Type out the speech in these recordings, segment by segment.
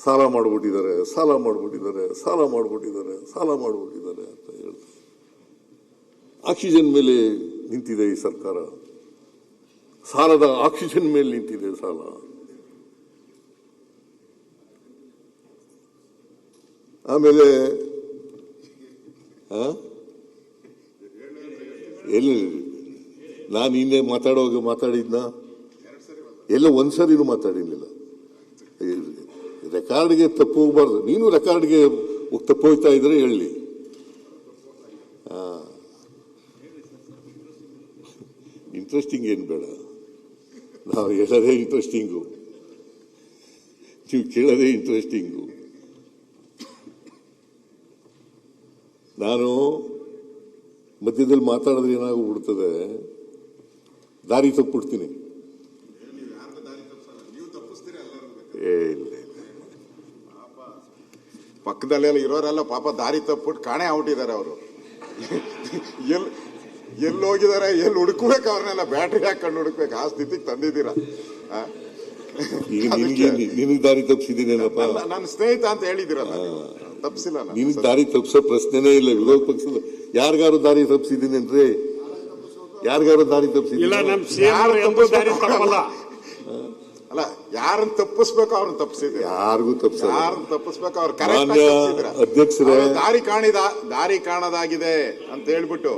ಸಾಲ ಮಾಡಿಬಿಟ್ಟಿದ್ದಾರೆ ಅಂತ ಹೇಳ್ತಾರೆ. ಆಕ್ಸಿಜನ್ ಮೇಲೆ ನಿಂತಿದೆ ಈ ಸರ್ಕಾರ, ಸಾಲದ ಆಕ್ಸಿಜನ್ ಮೇಲೆ ನಿಂತಿದೆ ಸಾಲ. ಆಮೇಲೆ ಎಲ್ಲಿ ನಾನು ಹಿಂದೆ ಮಾತಾಡಿದ್ನ ಎಲ್ಲ ಒಂದ್ಸರಿನೂ ಮಾತಾಡಿರ್ಲಿಲ್ಲ. ರೆಕಾರ್ಡ್ಗೆ ತಪ್ಪು ಹೋಗ್ಬಾರ್ದು. ನೀನು ರೆಕಾರ್ಡ್ಗೆ ತಪ್ಪು ಹೋಗ್ತಾ ಇದ್ರೆ ಹೇಳಿ. ಇಂಟ್ರೆಸ್ಟಿಂಗ್ ಏನು ಬೇಡ, ನಾವು ಹೇಳೋದೇ ಇಂಟ್ರೆಸ್ಟಿಂಗು, ನೀವು ಕೇಳೋದೇ ಇಂಟ್ರೆಸ್ಟಿಂಗು. ನಾನು ಮಧ್ಯದಲ್ಲಿ ಮಾತಾಡಿದ್ರೆ ಏನಾಗ್ಬಿಡ್ತದೆ, ದಾರಿ ತಪ್ಪಿಡ್ತೀನಿ. ಇಲ್ಲ ಪಕ್ಕದಲ್ಲೆಲ್ಲ ಇರೋರೆಲ್ಲ ಪಾಪ ದಾರಿ ತಪ್ಪಿಟ್ಟು ಕಾಣೆ ಆಗ್ಬಿಟ್ಟಿದ್ದಾರೆ. ಅವರು ಎಲ್ಲಿ ಹೋಗಿದ್ದಾರೆ, ಎಲ್ಲಿ ಹುಡುಕ್ಬೇಕು, ಅವ್ರನ್ನೆಲ್ಲ ಬ್ಯಾಟ್ರಿ ಹಾಕೊಂಡು ಹುಡುಕ್ಬೇಕು, ಆ ಸ್ಥಿತಿಗೆ ತಂದಿದ್ದೀರಾ. ಈಗ ನಿನಗೆ ದಾರಿ ತಪ್ಪಿಸಿದ್ದೀನೇನಪ್ಪ? ನನ್ನ ಸ್ನೇಹಿತ ಅಂತ ಹೇಳಿದಿರಲ್ಲ, ತಪ್ಪಿಸಿಲ್ಲ. ನಿನಗೆ ದಾರಿ ತಪ್ಪಿಸೋ ಪ್ರಶ್ನೆನೇ ಇಲ್ಲ. ವಿರೋಧ ಪಕ್ಷದ ಯಾರಿಗಾರು ದಾರಿ ತಪ್ಪಿಸಿದ್ದೀನಿ ಅಂದ್ರೆ, ಯಾರಿಗಾರು ದಾರಿ ತಪ್ಪಿಸಿದ್ದೀನಿ ಅಲ್ಲ, ಯಾರನ್ನ ತಪ್ಪಿಸ್ಬೇಕು ಅವ್ರನ್ನ ತಪ್ಪಿಸಿದ್ರೆ, ಯಾರಿಗೂ ತಪ್ಪಿಸ, ಯಾರನ್ನ ತಪ್ಪಿಸ್ಬೇಕು ಅವ್ರು ಕರೆಕ್ಟ್ ಅಧ್ಯಕ್ಷರೇ ದಾರಿ ಕಾಣದಾಗಿದೆ ಅಂತ ಹೇಳ್ಬಿಟ್ಟು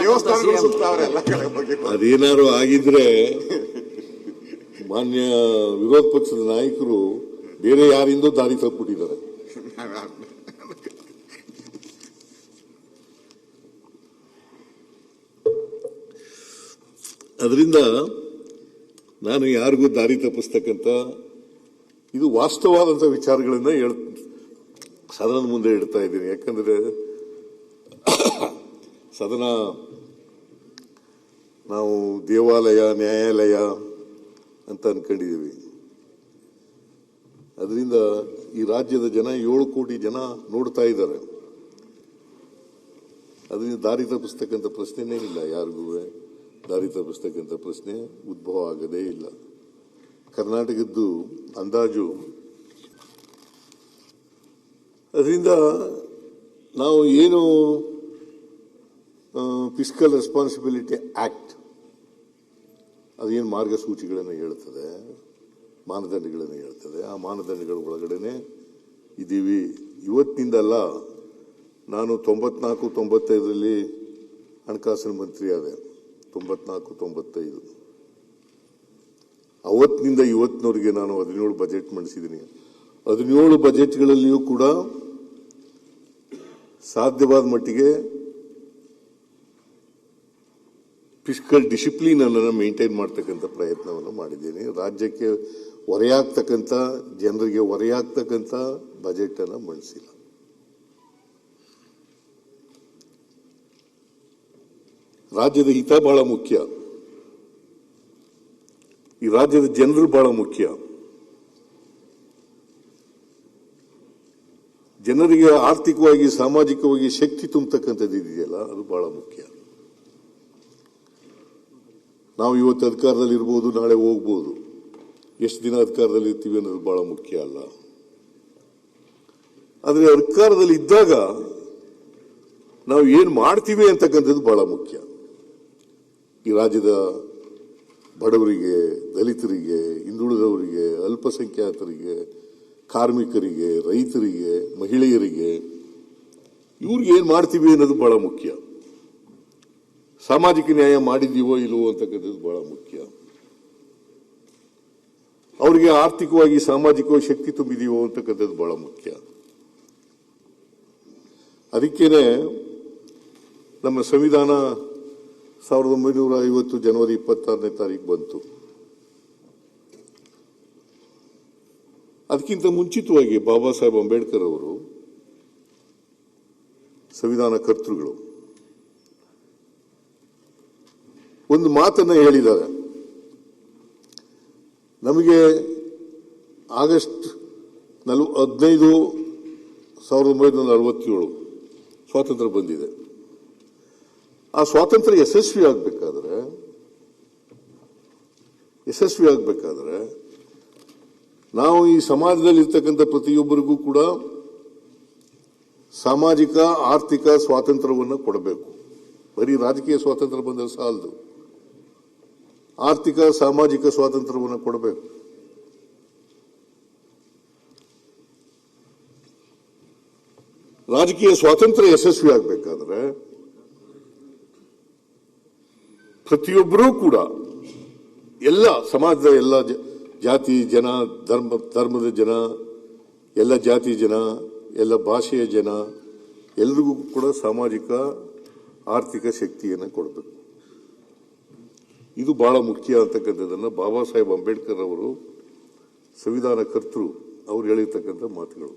ದೇವಸ್ಥಾನ ಸುತ್ತಾವ್ರೆ ಎಲ್ಲ ಕಡೆ ಹೋಗಿ. ಅದೇನಾದ್ರು ಆಗಿದ್ರೆ ಮಾನ್ಯ ವಿರೋಧ ಪಕ್ಷದ ನಾಯಕರು ಬೇರೆ ಯಾರಿಂದೋ ದಾರಿ ತಪ್ಪಿಬಿಟ್ಟಿದ್ದಾರೆ. ಅದರಿಂದ ನಾನು ಯಾರಿಗೂ ದಾರಿ ತಪ್ಪಿಸ್ತಕ್ಕಂಥ, ಇದು ವಾಸ್ತವವಾದಂಥ ವಿಚಾರಗಳನ್ನ ಸದನದ ಮುಂದೆ ಇಡ್ತಾ ಇದ್ದೀನಿ. ಯಾಕಂದ್ರೆ ಸದನ ನಾವು ದೇವಾಲಯ, ನ್ಯಾಯಾಲಯ ಅಂತ ಅನ್ಕೊಂಡಿದ್ದೀವಿ. ಅದರಿಂದ ಈ ರಾಜ್ಯದ ಜನ 7 ಕೋಟಿ ಜನ ನೋಡ್ತಾ ಇದ್ದಾರೆ. ಅದರಿಂದ ದಾರಿ ತಪ್ಪಿಸ್ತಕ್ಕಂಥ ಪ್ರಶ್ನೆನೇ ಇಲ್ಲ, ಯಾರಿಗೂ ದಾರಿ ತಪ್ಪಿಸ್ತಕ್ಕಂಥ ಪ್ರಶ್ನೆ ಉದ್ಭವ ಆಗದೇ ಇಲ್ಲ. ಕರ್ನಾಟಕದ್ದು ಅಂದಾಜು, ಅದರಿಂದ ನಾವು ಏನು ಫಿಸ್ಕಲ್ ರೆಸ್ಪಾನ್ಸಿಬಿಲಿಟಿ ಆಕ್ಟ್ ಅದೇನು ಮಾರ್ಗಸೂಚಿಗಳನ್ನು ಹೇಳ್ತದೆ, ಮಾನದಂಡಗಳನ್ನು ಹೇಳ್ತದೆ, ಆ ಮಾನದಂಡಗಳ ಒಳಗಡೆನೆ ಇದ್ದೀವಿ. ಇವತ್ತಿನಿಂದಲ್ಲ, ನಾನು 94-95ರಲ್ಲಿ ಹಣಕಾಸಿನ ಮಂತ್ರಿ ಆದೆ. 94-95 ಅವತ್ತಿನಿಂದ ಇವತ್ತಿನವರೆಗೆ ನಾನು 17 ಬಜೆಟ್ ಮಂಡಿಸಿದ್ದೀನಿ. 17 ಬಜೆಟ್ಗಳಲ್ಲಿಯೂ ಕೂಡ ಸಾಧ್ಯವಾದ ಮಟ್ಟಿಗೆ ಫಿಸ್ಕಲ್ ಡಿಸಿಪ್ಲಿನ್ ಅನ್ನು ಮೇಂಟೈನ್ ಮಾಡ್ತಕ್ಕಂಥ ಪ್ರಯತ್ನವನ್ನು ಮಾಡಿದ್ದೀನಿ. ರಾಜ್ಯಕ್ಕೆ ಹೊರೆಯಾಗ್ತಕ್ಕಂಥ, ಜನರಿಗೆ ಹೊರೆಯಾಗ್ತಕ್ಕಂಥ ಬಜೆಟ್ ಅನ್ನು ಮಂಡಿಸಿಲ್ಲ. ರಾಜ್ಯದ ಹಿತ ಬಹಳ ಮುಖ್ಯ, ಈ ರಾಜ್ಯದ ಜನರು ಬಹಳ ಮುಖ್ಯ. ಜನರಿಗೆ ಆರ್ಥಿಕವಾಗಿ, ಸಾಮಾಜಿಕವಾಗಿ ಶಕ್ತಿ ತುಂಬತಕ್ಕಂಥದ್ದು ಇದೆಯಲ್ಲ, ಅದು ಬಹಳ ಮುಖ್ಯ. ನಾವು ಇವತ್ತು ಅಧಿಕಾರದಲ್ಲಿ ಇರ್ಬೋದು, ನಾಳೆ ಹೋಗ್ಬೋದು. ಎಷ್ಟು ದಿನ ಅಧಿಕಾರದಲ್ಲಿ ಇರ್ತೀವಿ ಅನ್ನೋದು ಬಹಳ ಮುಖ್ಯ ಅಲ್ಲ. ಆದರೆ ಅಧಿಕಾರದಲ್ಲಿ ಇದ್ದಾಗ ನಾವು ಏನು ಮಾಡ್ತೀವಿ ಅಂತಕ್ಕಂಥದ್ದು ಬಹಳ ಮುಖ್ಯ. ಈ ರಾಜ್ಯದ ಬಡವರಿಗೆ, ದಲಿತರಿಗೆ, ಹಿಂದುಳಿದವರಿಗೆ, ಅಲ್ಪಸಂಖ್ಯಾತರಿಗೆ, ಕಾರ್ಮಿಕರಿಗೆ, ರೈತರಿಗೆ, ಮಹಿಳೆಯರಿಗೆ, ಇವ್ರಿಗೆ ಏನು ಮಾಡ್ತೀವಿ ಅನ್ನೋದು ಬಹಳ ಮುಖ್ಯ. ಸಾಮಾಜಿಕ ನ್ಯಾಯ ಮಾಡಿದೀವೋ ಇಲ್ವೋ ಅಂತಕ್ಕಂಥದ್ದು ಬಹಳ ಮುಖ್ಯ. ಅವರಿಗೆ ಆರ್ಥಿಕವಾಗಿ, ಸಾಮಾಜಿಕವಾಗಿ ಶಕ್ತಿ ತುಂಬಿದೀವೋ ಅಂತಕ್ಕಂಥದ್ದು ಬಹಳ ಮುಖ್ಯ. ಅದಕ್ಕೇನೆ ನಮ್ಮ ಸಂವಿಧಾನ 1950 ಜನವರಿ 26ನೇ ತಾರೀಕು ಬಂತು. ಅದಕ್ಕಿಂತ ಮುಂಚಿತವಾಗಿ ಬಾಬಾ ಸಾಹೇಬ್ ಅಂಬೇಡ್ಕರ್ ಅವರು, ಸಂವಿಧಾನ ಕರ್ತೃಗಳು, ಒಂದು ಮಾತನ್ನ ಹೇಳಿದ್ದಾರೆ. ನಮಗೆ ಆಗಸ್ಟ್ 15, 1947 ಸ್ವಾತಂತ್ರ್ಯ ಬಂದಿದೆ. ಆ ಸ್ವಾತಂತ್ರ್ಯ ಯಶಸ್ವಿ ಆಗಬೇಕಾದ್ರೆ ನಾವು ಈ ಸಮಾಜದಲ್ಲಿ ಇರ್ತಕ್ಕಂಥ ಪ್ರತಿಯೊಬ್ಬರಿಗೂ ಕೂಡ ಸಾಮಾಜಿಕ ಆರ್ಥಿಕ ಸ್ವಾತಂತ್ರ್ಯವನ್ನು ಕೊಡಬೇಕು. ಬರೀ ರಾಜಕೀಯ ಸ್ವಾತಂತ್ರ್ಯ ಬಂದರೆ ಸಾಲದು, ಆರ್ಥಿಕ ಸಾಮಾಜಿಕ ಸ್ವಾತಂತ್ರ್ಯವನ್ನು ಕೊಡಬೇಕು. ರಾಜಕೀಯ ಸ್ವಾತಂತ್ರ್ಯ ಯಶಸ್ವಿ ಆಗಬೇಕಾದ್ರೆ ಪ್ರತಿಯೊಬ್ಬರೂ ಕೂಡ ಎಲ್ಲ ಸಮಾಜದ ಎಲ್ಲ ಜಾತಿ ಜನ, ಧರ್ಮದ ಜನ, ಎಲ್ಲ ಜಾತಿ ಜನ, ಎಲ್ಲ ಭಾಷೆಯ ಜನ, ಎಲ್ರಿಗೂ ಕೂಡ ಸಾಮಾಜಿಕ ಆರ್ಥಿಕ ಶಕ್ತಿಯನ್ನು ಕೊಡಬೇಕು. ಇದು ಬಹಳ ಮುಖ್ಯ ಅಂತಕ್ಕಂಥದ್ದನ್ನು ಬಾಬಾ ಸಾಹೇಬ್ ಅಂಬೇಡ್ಕರ್ ಅವರು, ಸಂವಿಧಾನ ಕರ್ತೃ, ಅವರು ಹೇಳಿರ್ತಕ್ಕಂಥ ಮಾತುಗಳು.